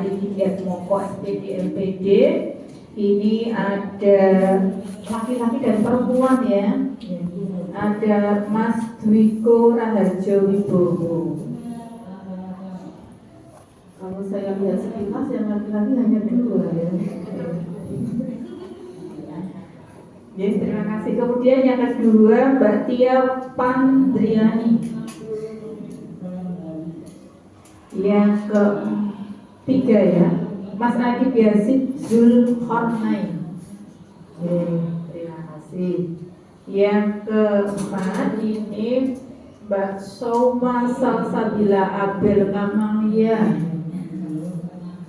tadi dilihat moko SPD LPD. Ini ada laki-laki dan perempuan ya. Ada Mas Dwiko Raharjo Wibowo. Kalau saya lihat sekilas yang laki-laki hanya 2 ya. Ya, terima kasih. Kemudian yang kedua Mbak Tia Pandriani. Yang ketiga ya Mas Adi Biasid Zulkarnain. Terima kasih. Yang keempat ini Mbak Soma Salsabila Abel Kamalia.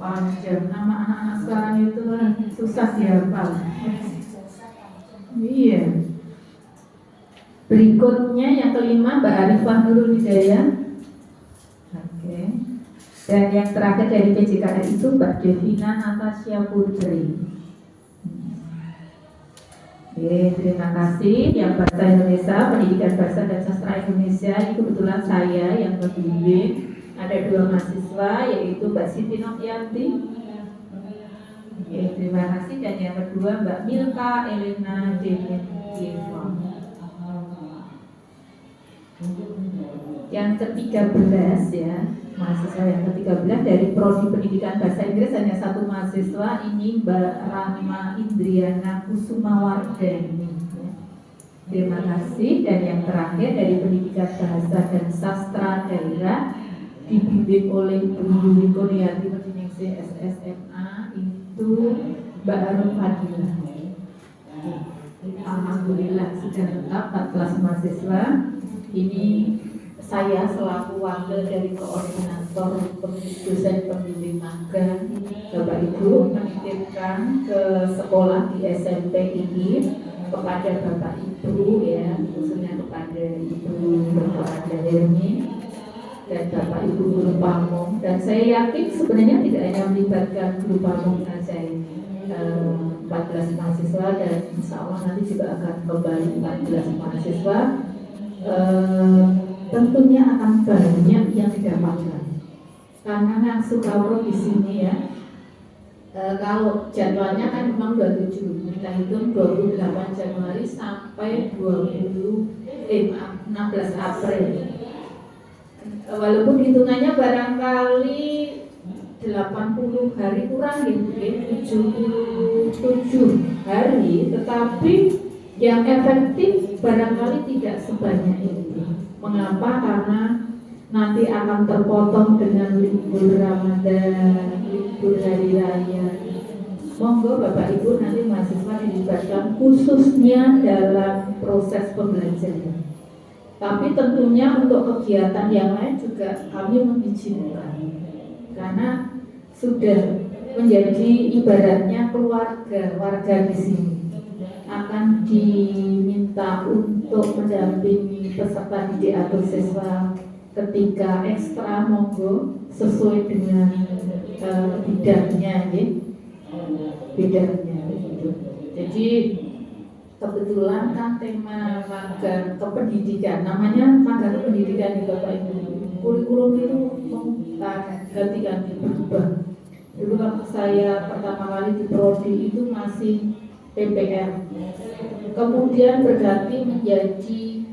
Panjang nama anak-anak sekarang itu susah dihafal. Iya. Berikutnya yang kelima Mbak Arifah Nurul Hidayah. Oke. Dan yang terakhir dari PJKR itu Mbak Devina Natasha Putri. Oke, terima kasih. Yang Bahasa Indonesia, Pendidikan Bahasa dan Sastra Indonesia, ini kebetulan saya yang membimbing. Ada 2 mahasiswa, yaitu Mbak Siti Novianti. Oke, terima kasih. Dan yang kedua Mbak Milka Elena Dementieva. Yang ke-13 ya, mahasiswa yang ke-13 dari Prodi Pendidikan Bahasa Inggris hanya 1 mahasiswa, ini Mbak Rama Indriana Kusumawardhani. Terima kasih. Dan yang terakhir dari Pendidikan Bahasa dan Sastra Daerah dibimbing oleh Bu Yuli Kurniati Pendiningsih SSMA itu Mbak Arun Fadilah. Alhamdulillah sudah lengkap 14 mahasiswa. Ini saya selaku wakil dari koordinator dosen pembimbing magang Bapak Ibu menitipkan ke sekolah di SMP ini kepada Bapak Ibu ya, khususnya kepada Ibu Dr. Anda Hermi dan Bapak Ibu guru pamong, dan saya yakin sebenarnya tidak hanya melibatkan guru pamong saja ini 14 mahasiswa, dan insya Allah nanti juga akan kembali 14 mahasiswa. Tentunya akan banyak yang didapatkan karena langsung kalau di sini ya. Kalau jadwalnya kan memang 27, kita hitung 28 Januari sampai 16 April. Walaupun hitungannya barangkali 80 hari kurang gitu, 77 hari, tetapi yang efektif barangkali tidak sebanyak itu. Mengapa? Karena nanti akan terpotong dengan libur Ramadan, libur hari raya. Monggo Bapak Ibu nanti mahasiswa dilibatkan khususnya dalam proses pembelajaran. Tapi tentunya untuk kegiatan yang lain juga kami mengizinkan, karena sudah menjadi ibaratnya keluarga, warga di sini akan diminta untuk mendampingi peserta didik atau siswa ketika ekstra, monggo sesuai dengan bidangnya ya. Bidangnya gitu. Jadi kebetulan kan tema magang kependidikan, namanya magang kependidikan di Bapak Ibu. Kurikulum itu ganti-ganti berubah. Dulu waktu saya pertama kali di prodi itu masih PPR. Kemudian berganti menjadi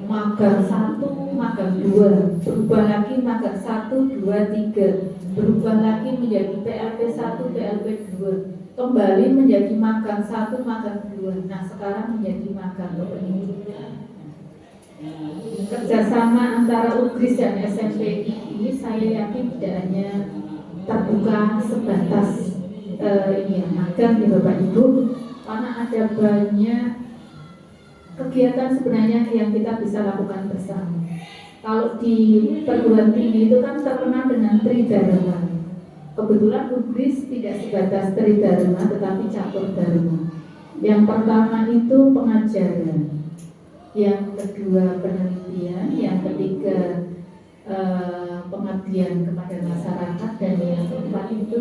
magang 1, magang 2, berubah lagi magang 1, 2, 3, berubah lagi menjadi PLP 1, PLP 2, kembali menjadi magang 1, magang 2. Nah sekarang menjadi magang kependidikan. Kerjasama antara UGRIS dan SMP ini saya yakin tidak hanya terbuka sebatas magang di Bapak Ibu, karena ada banyak kegiatan sebenarnya yang kita bisa lakukan bersama. Kalau di perguruan tinggi itu kan terkenal dengan Tridharma. Kebetulan UGRIS tidak sebatas Tridharma tetapi catur dharma. Yang pertama itu pengajaran, yang kedua penelitian, yang ketiga pengabdian kepada masyarakat, dan yang keempat itu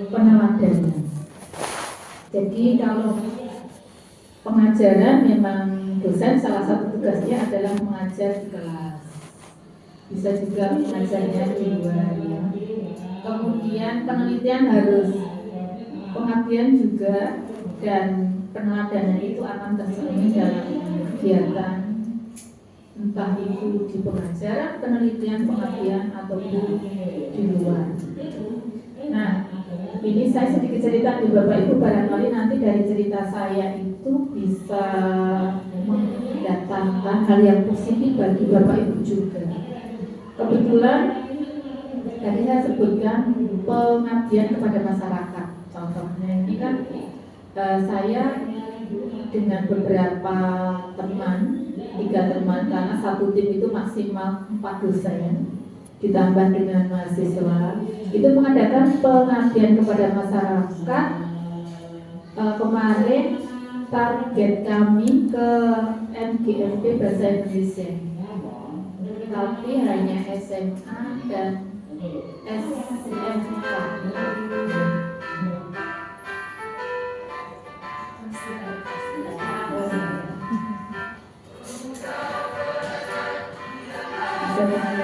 peneladanan. Jadi kalau pengajaran memang dosen salah satu tugasnya adalah mengajar di kelas, bisa juga mengajarnya di luar ya. Kemudian kemudian penelitian harus, pengabdian juga, dan peneladanan itu akan tercermin dalam kegiatan, entah itu di pengajaran, penelitian, pengabdian, ataupun di luar. Nah, ini saya sedikit cerita di Bapak Ibu, barangkali nanti dari cerita saya itu bisa mendatangkan hal yang positif bagi Bapak Ibu juga. Kebetulan tadi saya sebutkan pengabdian kepada masyarakat. Contohnya ini kan saya dengan beberapa teman, 3 teman, karena satu tim itu maksimal 4 dosen, ditambah dengan mahasiswa, itu mengadakan pengabdian kepada masyarakat. Kemarin target kami ke MGMP Bahasa Indonesia, tapi hanya SMA dan SMK. Bisa